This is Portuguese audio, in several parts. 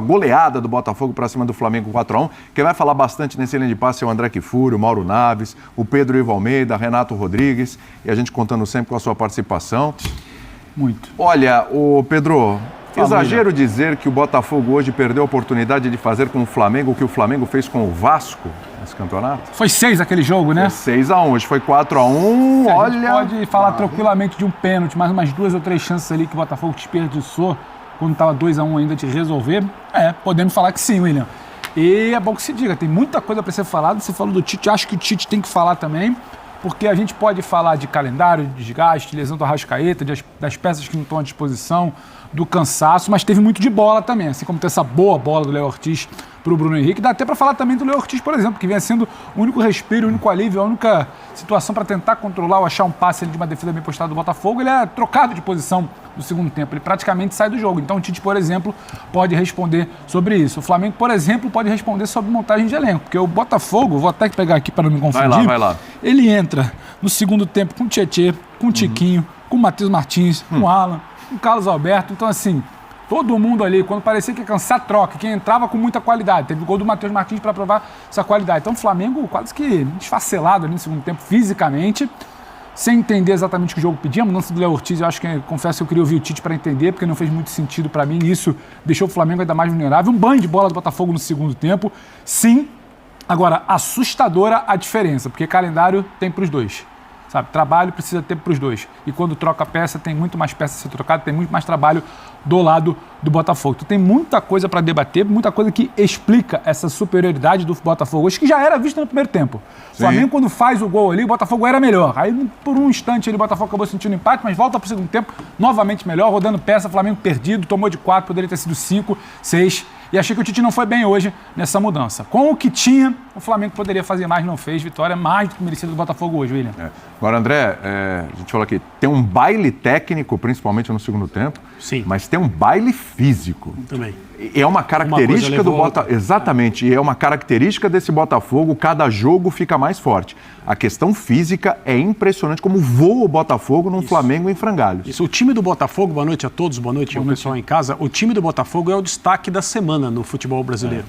goleada do Botafogo para cima do Flamengo 4-1. Quem vai falar bastante nesse linha de passe é o André Kifuri, o Mauro Naves, o Pedro Ivo Almeida, Renato Rodrigues, e a gente contando sempre com a sua participação. Muito. Olha, o Pedro, exagero dizer que o Botafogo hoje perdeu a oportunidade de fazer com o Flamengo o que o Flamengo fez com o Vasco nesse campeonato? Foi 6 aquele jogo, né? Foi 6-1, hoje foi 4-1, olha... A gente pode falar tranquilamente de um pênalti, mais umas 2 ou 3 chances ali que o Botafogo desperdiçou quando estava 2-1 ainda de resolver. Podemos falar que sim, William. E é bom que se diga, tem muita coisa para ser falada. Você falou do Tite, acho que o Tite tem que falar também, porque a gente pode falar de calendário, de desgaste, lesão do Arrascaeta, das peças que não estão à disposição, do cansaço, mas teve muito de bola também, assim como tem essa boa bola do Léo Ortiz para o Bruno Henrique. Dá até para falar também do Léo Ortiz, por exemplo, que vem sendo o único respiro, o único alívio, a única situação para tentar controlar ou achar um passe ali de uma defesa bem postada do Botafogo. Ele é trocado de posição no segundo tempo, ele praticamente sai do jogo. Então o Tite, por exemplo, pode responder sobre isso. O Flamengo, por exemplo, pode responder sobre montagem de elenco, porque o Botafogo, vou até pegar aqui para não me confundir, vai lá. Ele entra no segundo tempo com o Tietê, com o Tiquinho, com o Matheus Martins, com o Alan, com o Carlos Alberto. Então, assim, todo mundo ali, quando parecia que ia cansar, troca. Quem entrava com muita qualidade. Teve o gol do Matheus Martins para provar essa qualidade. Então, o Flamengo quase que desfacelado ali no segundo tempo, fisicamente, sem entender exatamente o que o jogo pedia. A mudança do Léo Ortiz, eu acho que, confesso que eu queria ouvir o Tite para entender, porque não fez muito sentido para mim. Isso deixou o Flamengo ainda mais vulnerável. Um banho de bola do Botafogo no segundo tempo, sim. Agora, assustadora a diferença, porque calendário tem para os dois. Sabe? Trabalho precisa ter para os dois. E quando troca peça, tem muito mais peça a ser trocada, tem muito mais trabalho do lado do Botafogo. Então tem muita coisa para debater, muita coisa que explica essa superioridade do Botafogo hoje, que já era vista no primeiro tempo. O Flamengo, quando faz o gol ali, o Botafogo era melhor. Aí, por um instante, o Botafogo acabou sentindo empate, mas volta para o segundo tempo, novamente melhor, rodando peça, Flamengo perdido, tomou de 4, poderia ter sido 5, 6. E achei que o Tite não foi bem hoje nessa mudança. Com o que tinha, o Flamengo poderia fazer mais, não fez. Vitória mais do que merecida do Botafogo hoje, William. Agora, André, a gente falou aqui, tem um baile técnico, principalmente no segundo tempo. Sim. Mas tem um baile físico. Também. É uma característica do Botafogo. Exatamente, é uma característica desse Botafogo, cada jogo fica mais forte. A questão física é impressionante como voa o Botafogo num Flamengo em frangalhos. Isso, o time do Botafogo, boa noite a todos, boa noite ao pessoal em casa. O time do Botafogo é o destaque da semana no futebol brasileiro.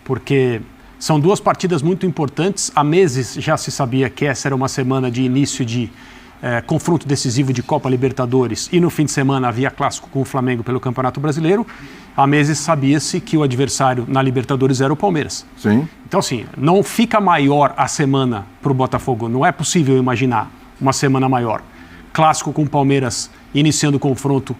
Porque são 2 partidas muito importantes. Há meses já se sabia que essa era uma semana de início de confronto decisivo de Copa Libertadores, e no fim de semana havia clássico com o Flamengo pelo Campeonato Brasileiro. Há meses sabia-se que o adversário na Libertadores era o Palmeiras. Sim. Então, assim, não fica maior a semana para o Botafogo. Não é possível imaginar uma semana maior. Clássico com o Palmeiras iniciando o confronto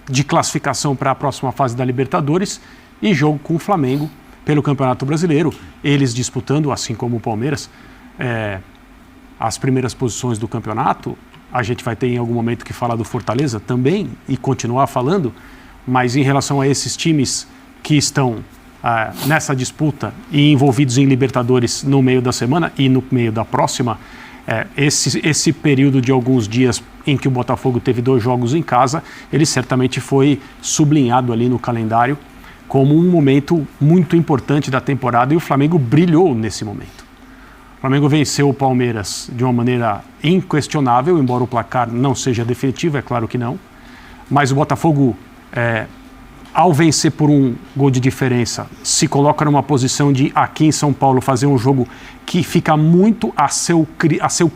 de classificação para a próxima fase da Libertadores, e jogo com o Flamengo pelo Campeonato Brasileiro. Eles disputando, assim como o Palmeiras, as primeiras posições do campeonato. A gente vai ter em algum momento que falar do Fortaleza também e continuar falando, mas em relação a esses times que estão nessa disputa e envolvidos em Libertadores no meio da semana e no meio da próxima, esse período de alguns dias em que o Botafogo teve 2 jogos em casa, ele certamente foi sublinhado ali no calendário como um momento muito importante da temporada, e o Flamengo brilhou nesse momento. O Flamengo venceu o Palmeiras de uma maneira inquestionável, embora o placar não seja definitivo, é claro que não. Mas o Botafogo, ao vencer por 1 gol de diferença, se coloca numa posição de, aqui em São Paulo, fazer um jogo que fica muito a seu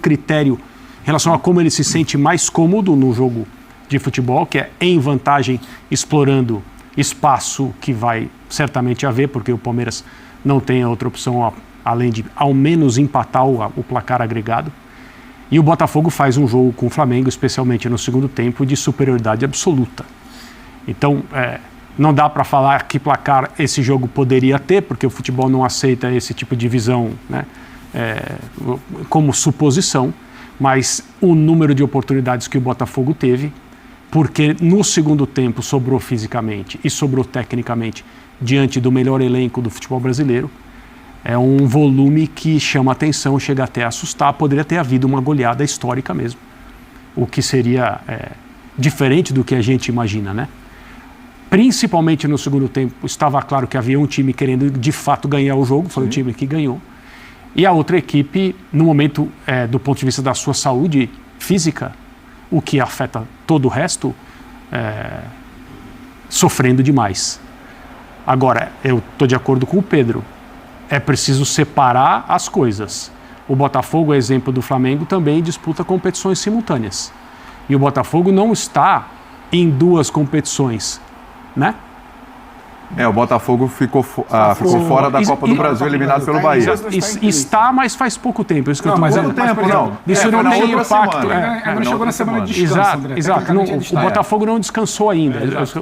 critério em relação a como ele se sente mais cômodo no jogo de futebol, que é em vantagem, explorando espaço que vai certamente haver, porque o Palmeiras não tem outra opção além de, ao menos, empatar o placar agregado. E o Botafogo faz um jogo com o Flamengo, especialmente no segundo tempo, de superioridade absoluta. Então, não dá para falar que placar esse jogo poderia ter, porque o futebol não aceita esse tipo de visão, né, como suposição, mas o número de oportunidades que o Botafogo teve, porque no segundo tempo sobrou fisicamente e sobrou tecnicamente diante do melhor elenco do futebol brasileiro, é um volume que chama atenção, chega até a assustar. Poderia ter havido uma goleada histórica mesmo, o que seria diferente do que a gente imagina, né? Principalmente no segundo tempo, estava claro que havia um time querendo de fato ganhar o jogo, foi o time que ganhou, e a outra equipe, no momento do ponto de vista da sua saúde física, o que afeta todo o resto, sofrendo demais. Agora, eu estou de acordo com o Pedro. É preciso separar as coisas. O Botafogo, exemplo do Flamengo, também disputa competições simultâneas. E o Botafogo não está em 2 competições, né? O Botafogo ficou fora da Copa do Brasil, eliminado pelo Bahia. Está, mas faz pouco tempo. Isso que não, eu mas pouco tempo, não. Isso não tem impacto. Não chegou na semana de descanso, Exato. O Botafogo não descansou ainda.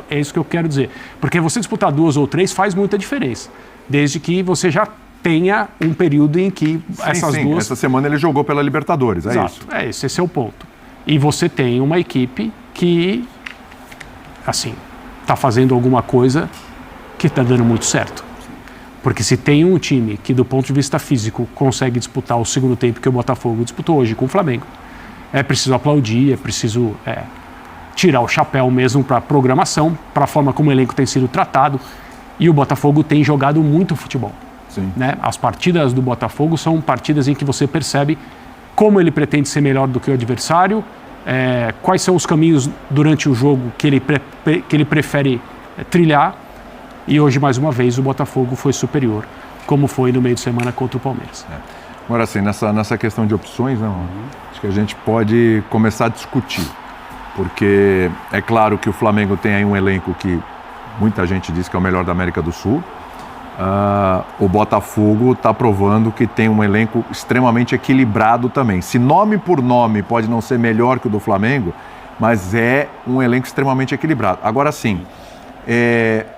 É isso que eu quero dizer. Porque você disputar 2 ou 3 faz muita diferença. Desde que você já tenha um período em que essas duas... Essa semana ele jogou pela Libertadores, Exato. Isso. Esse é o ponto. E você tem uma equipe que, assim, está fazendo alguma coisa que está dando muito certo. Porque se tem um time que, do ponto de vista físico, consegue disputar o segundo tempo que o Botafogo disputou hoje com o Flamengo, é preciso aplaudir, é preciso tirar o chapéu mesmo para a programação, para a forma como o elenco tem sido tratado. E o Botafogo tem jogado muito futebol. Sim. Né? As partidas do Botafogo são partidas em que você percebe como ele pretende ser melhor do que o adversário, quais são os caminhos durante o jogo que ele prefere trilhar. E hoje, mais uma vez, o Botafogo foi superior, como foi no meio de semana contra o Palmeiras. Agora, assim, nessa questão de opções, acho que a gente pode começar a discutir. Porque é claro que o Flamengo tem aí um elenco que muita gente diz que é o melhor da América do Sul. O Botafogo está provando que tem um elenco extremamente equilibrado também. Se nome por nome pode não ser melhor que o do Flamengo, mas é um elenco extremamente equilibrado. Agora sim,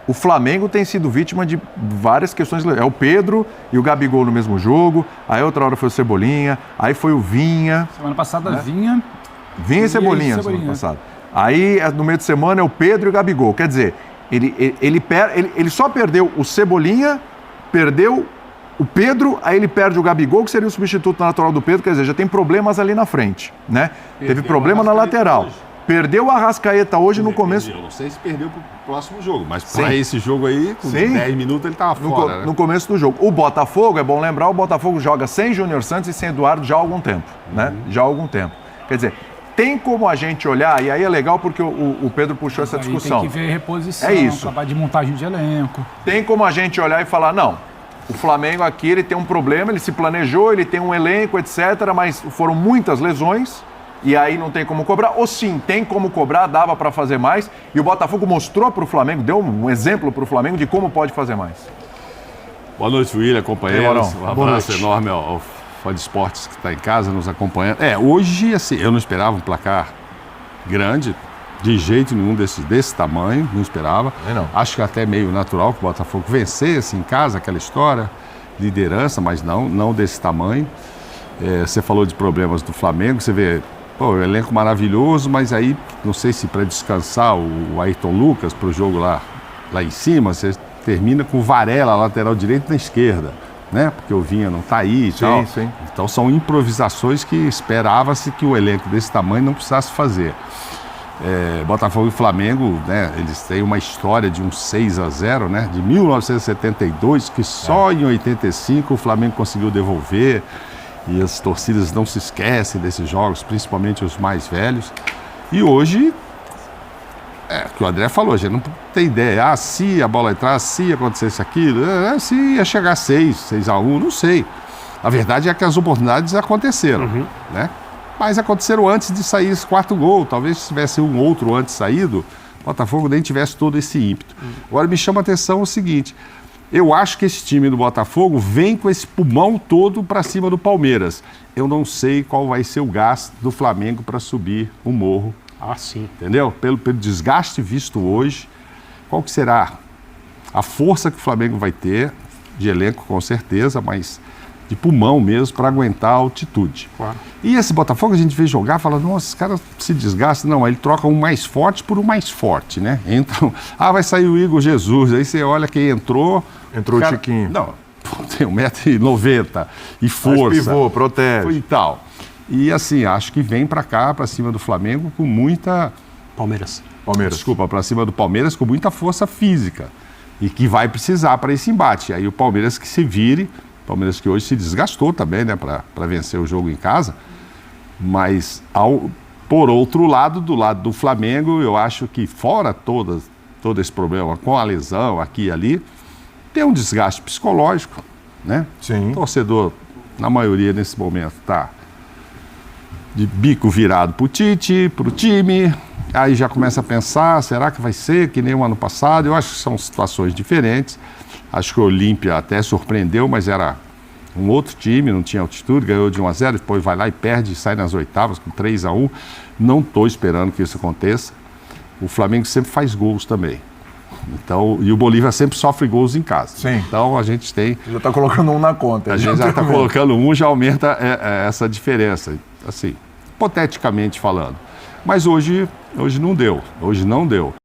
o Flamengo tem sido vítima de várias questões. É o Pedro e o Gabigol no mesmo jogo, aí outra hora foi o Cebolinha, aí foi o Vinha. Semana passada, Vinha e Cebolinha. Semana passada. Aí no meio de semana é o Pedro e o Gabigol. Quer dizer, ele só perdeu o Cebolinha, perdeu o Pedro, aí ele perde o Gabigol, que seria o substituto natural do Pedro. Quer dizer, já tem problemas ali na frente, né? Teve problema na lateral. Perdeu o Arrascaeta hoje no começo. Eu não sei se perdeu pro próximo jogo, mas para esse jogo aí, com 10 minutos ele estava fora. No começo do jogo. O Botafogo, é bom lembrar, o Botafogo joga sem Júnior Santos e sem Eduardo já há algum tempo, né? Já há algum tempo. Quer dizer, tem como a gente olhar, e aí é legal porque o Pedro puxou essa discussão. Tem que ver reposição, trabalho de montagem de elenco. Tem como a gente olhar e falar, não, o Flamengo aqui ele tem um problema, ele se planejou, ele tem um elenco, etc., mas foram muitas lesões. E aí não tem como cobrar, ou sim, tem como cobrar, dava para fazer mais. E o Botafogo mostrou para o Flamengo, deu um exemplo para o Flamengo de como pode fazer mais. Boa noite, William, companheiros. Um abraço enorme ao Fã de Esportes que está em casa nos acompanhando. Hoje, assim, eu não esperava um placar grande, de jeito nenhum desse tamanho, não esperava. Não. Acho que até meio natural que o Botafogo vencesse em casa, aquela história, liderança, mas não desse tamanho. Você falou de problemas do Flamengo, você vê... o elenco maravilhoso, mas aí, não sei se para descansar o Ayrton Lucas para o jogo lá em cima, você termina com o Varela, lateral direito, na esquerda, né? Porque o Vinha não está aí e tal. Sim. Então são improvisações que esperava-se que o elenco desse tamanho não precisasse fazer. Botafogo e Flamengo, né? Eles têm uma história de um 6-0, né? De 1972, que só em 85 o Flamengo conseguiu devolver. E as torcidas não se esquecem desses jogos, principalmente os mais velhos. E hoje, o que o André falou, a gente não tem ideia. Se a bola entrar, se acontecesse aquilo, se ia chegar 6-1, não sei. A verdade é que as oportunidades aconteceram, né? Mas aconteceram antes de sair esse quarto gol. Talvez se tivesse um outro antes saído, o Botafogo nem tivesse todo esse ímpeto. Agora me chama a atenção o seguinte... Eu acho que esse time do Botafogo vem com esse pulmão todo para cima do Palmeiras. Eu não sei qual vai ser o gasto do Flamengo para subir o morro. Sim. Entendeu? Pelo desgaste visto hoje, qual que será a força que o Flamengo vai ter, de elenco com certeza, mas de pulmão mesmo, para aguentar a altitude. Claro. E esse Botafogo a gente vê jogar, fala, nossa, esse cara se desgasta. Não, ele troca um mais forte por um mais forte, né? Entram, vai sair o Igor Jesus, aí você olha quem entrou... Entrou o Chiquinho. Não, tem 1,90 m e força. Mas pivô, protege. E tal. E assim, acho que vem para cá, para cima do Flamengo, com muita... Palmeiras. Desculpa, para cima do Palmeiras, com muita força física. E que vai precisar para esse embate. Aí o Palmeiras que se vire, o Palmeiras que hoje se desgastou também, né, para vencer o jogo em casa. Mas, por outro lado, do lado do Flamengo, eu acho que fora todo esse problema com a lesão aqui e ali, Tem um desgaste psicológico, né? Sim. O torcedor, na maioria, nesse momento, está de bico virado para o Tite, para o time, aí já começa a pensar, será que vai ser que nem o ano passado? Eu acho que são situações diferentes. Acho que o Olímpia até surpreendeu, mas era um outro time, não tinha altitude, ganhou de 1-0, depois vai lá e perde, sai nas oitavas com 3-1. Não estou esperando que isso aconteça. O Flamengo sempre faz gols também. Então, e o Bolívia sempre sofre gols em casa. Sim. Então a gente tem... Já está colocando um na conta. A gente já está colocando um, já aumenta essa diferença. Assim, hipoteticamente falando. Mas hoje não deu. Hoje não deu.